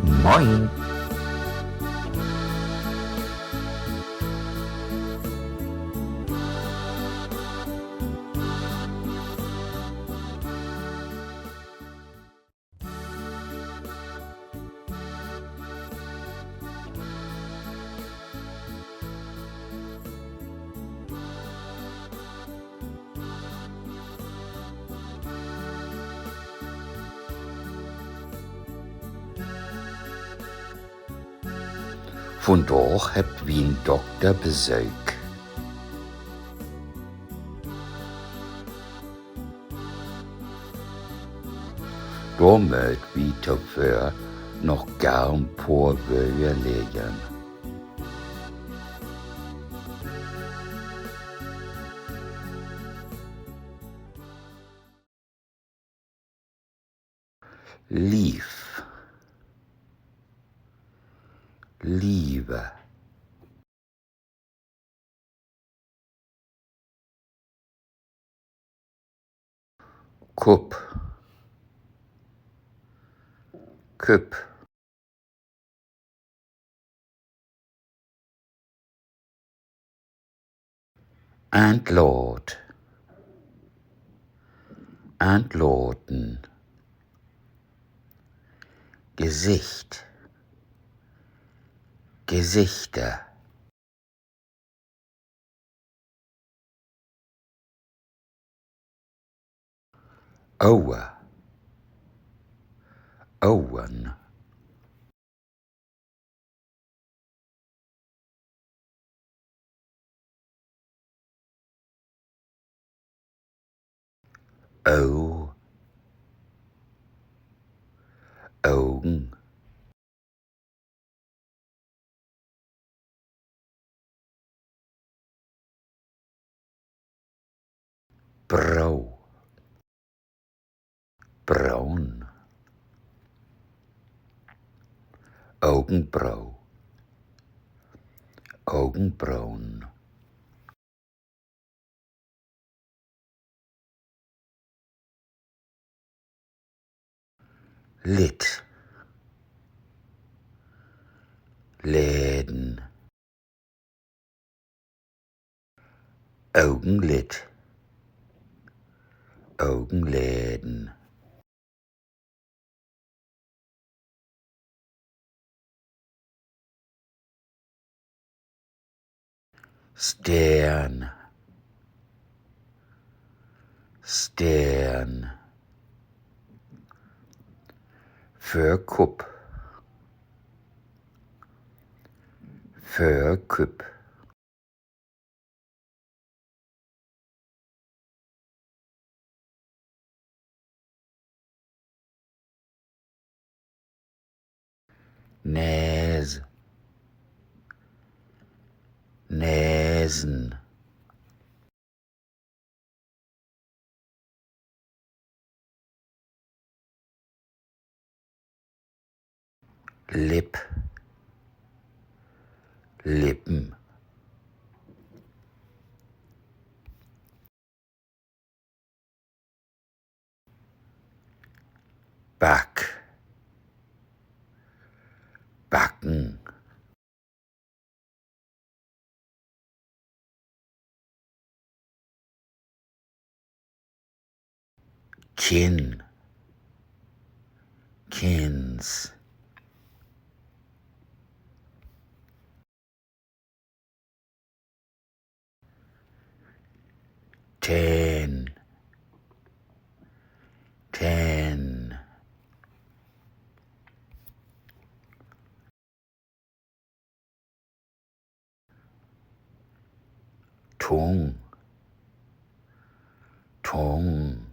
MOIN! Vandaag heb wie een dokterbezoek. Daar moet wie tevoren nog gauw een paar woorden leren. Lief, lieve, kop, kup, antlaat, antlaten, gezicht, gezichten, ogen, ogen, oog, ogen, brauw, braun, augenbrauw, augenbrauen, lid, leden, augenlid, augenleden, stern, stern, voorkop, voorkup, nees, nezen, lip, lippen, bak, bakken, kin, kins, ten, ten, tong, tong,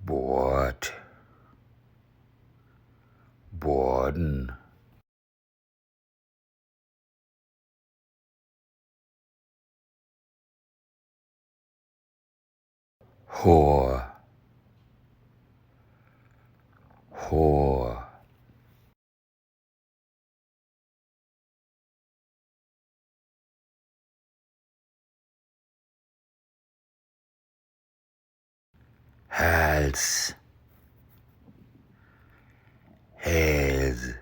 boord, borden, hoor, hoor, Hals, Hals,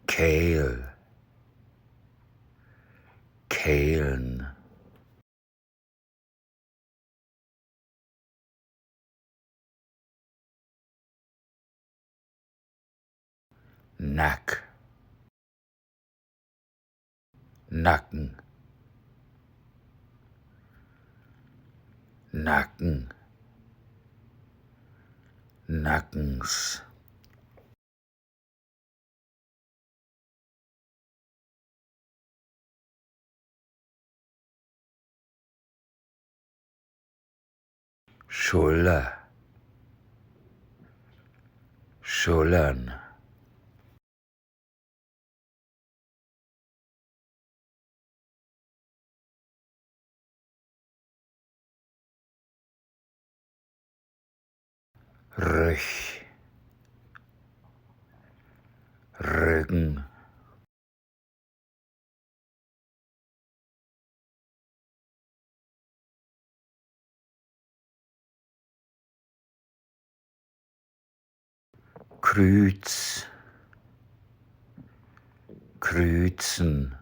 Kehl, Kehlen, Nack, Nacken, Nacken, Nackens, Schulter, Schullern, Rüch, Rücken, Kreuz, Kreuzen,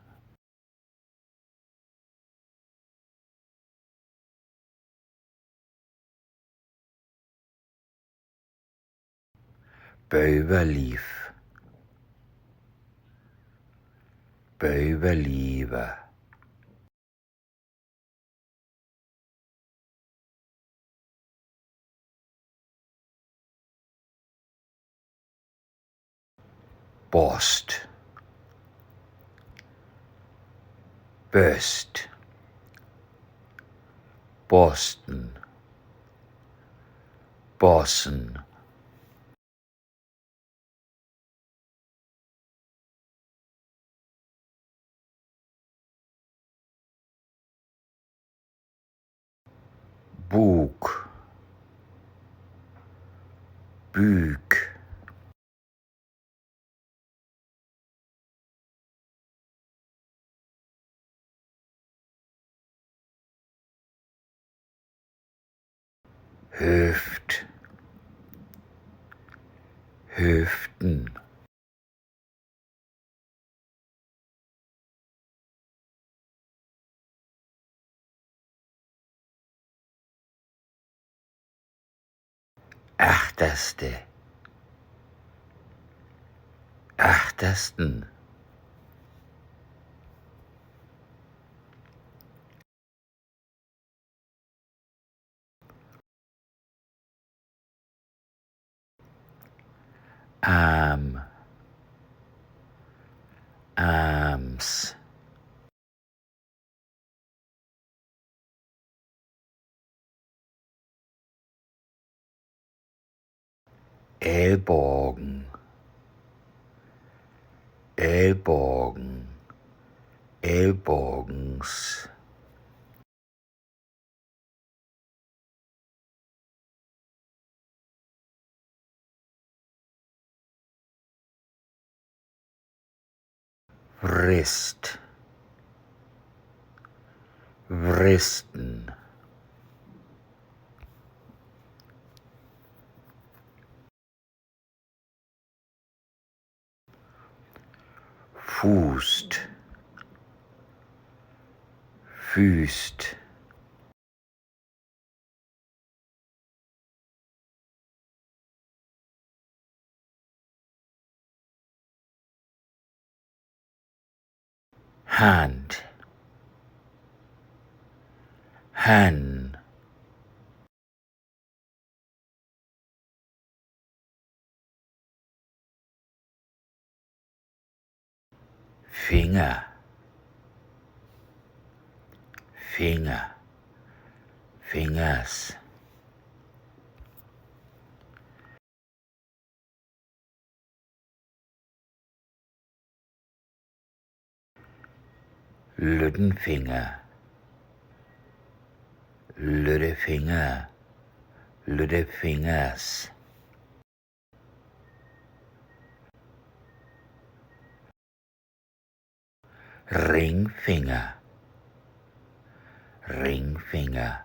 Böberlief, Böberliebe, Borst, Böst, Boston, Bossen, Bug, Büg, Hüft, Hüften, Achterste, Achtersten, Arm, Arms, Ellbogen, Ellbogen, Ellbogens, Wrist, Wristen, Fußt, Füßt, Hand, Hand, Finger, Finger, Fingers, Lüttenfinger, Lüttefinger, Lüttefingers, Ringfinger, Ringfinger,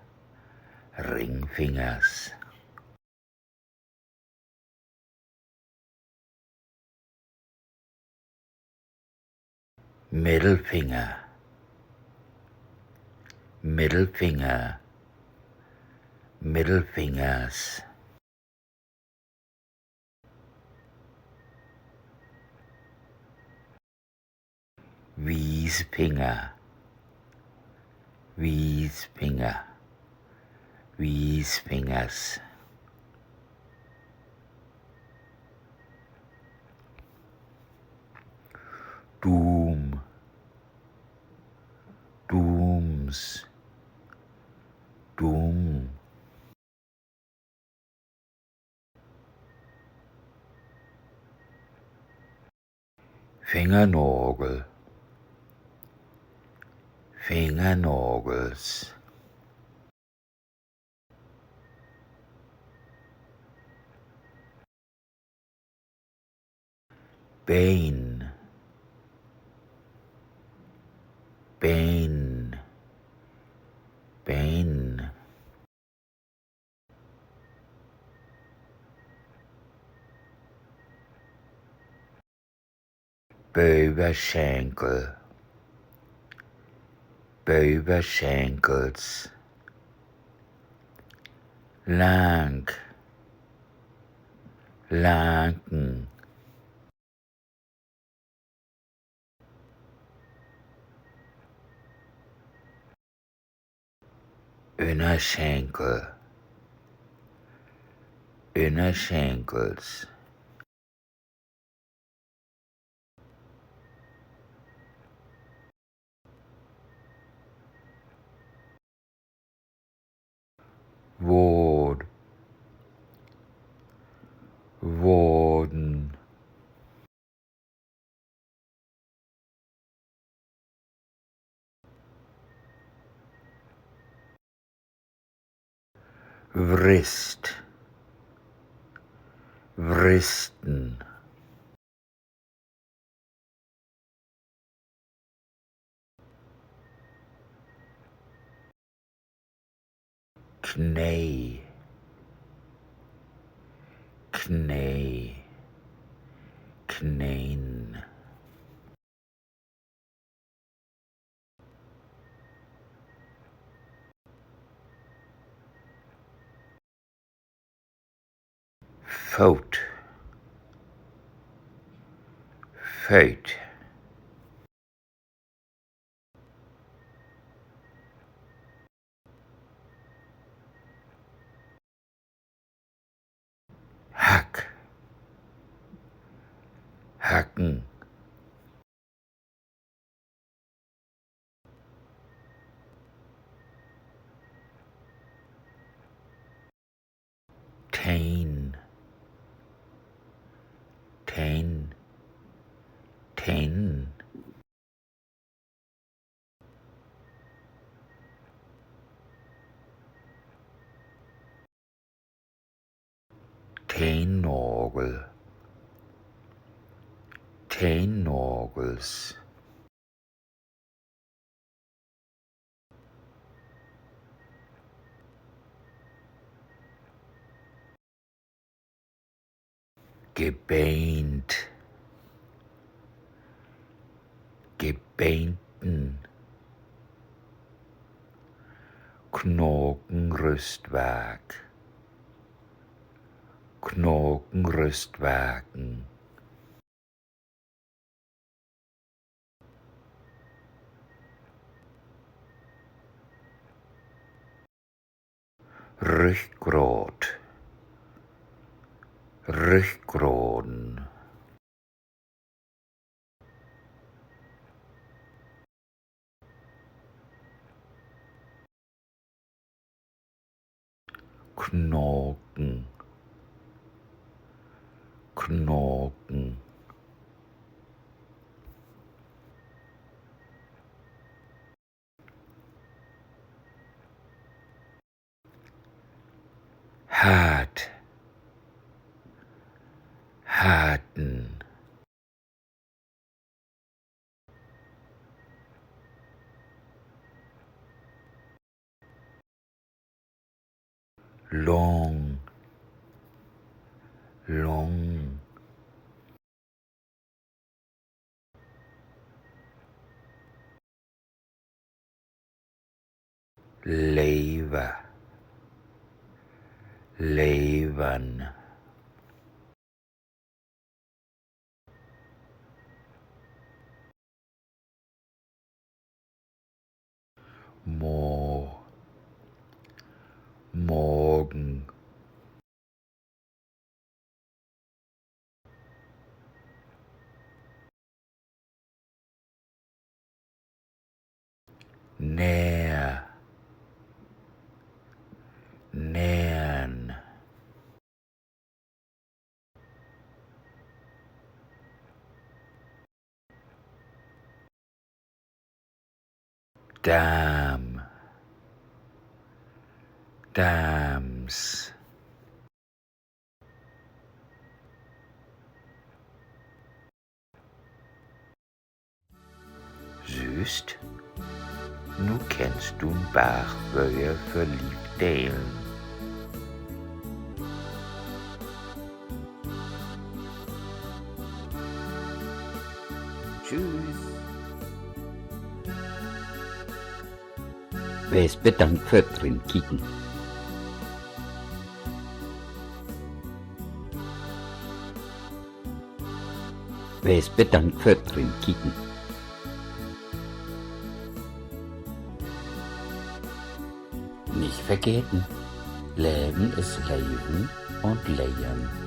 Ringfingers. Mittelfinger, Mittelfinger, Mittelfingers. Wiesfinger, Wiesfinger, Wiesfingers. Doom, Dooms, Doom. Fingernagel, Fingernagels. Bein, Bein, Bein. Böberschenkel, Böberschenkels. Lang, Lanken. Innerschenkel, Innerschenkels. Wod, Woden. Wrist, Wristen. Knee, Knee, Knäen. Fout, Feut. Hack, Hacken. Tain, Tain, Tain. Teennagel, Teennagels. Gebeint, Gebeinten. Knokenrüstwerk, Knokenrüstwerken. Rückgrat, Rückgraden. Knoken, Knoken. Hart, Harten. long, long. Lever, leven. Morgen, näher, nähern, Darm, Dams, Süßt, nu kennst du ein Bachwörter für Liebdelen. Tschüss. Wees bedankt für drin kicken. Wees bedankt für drin kicken. Nicht vergessen, Leben ist Leben und Leben.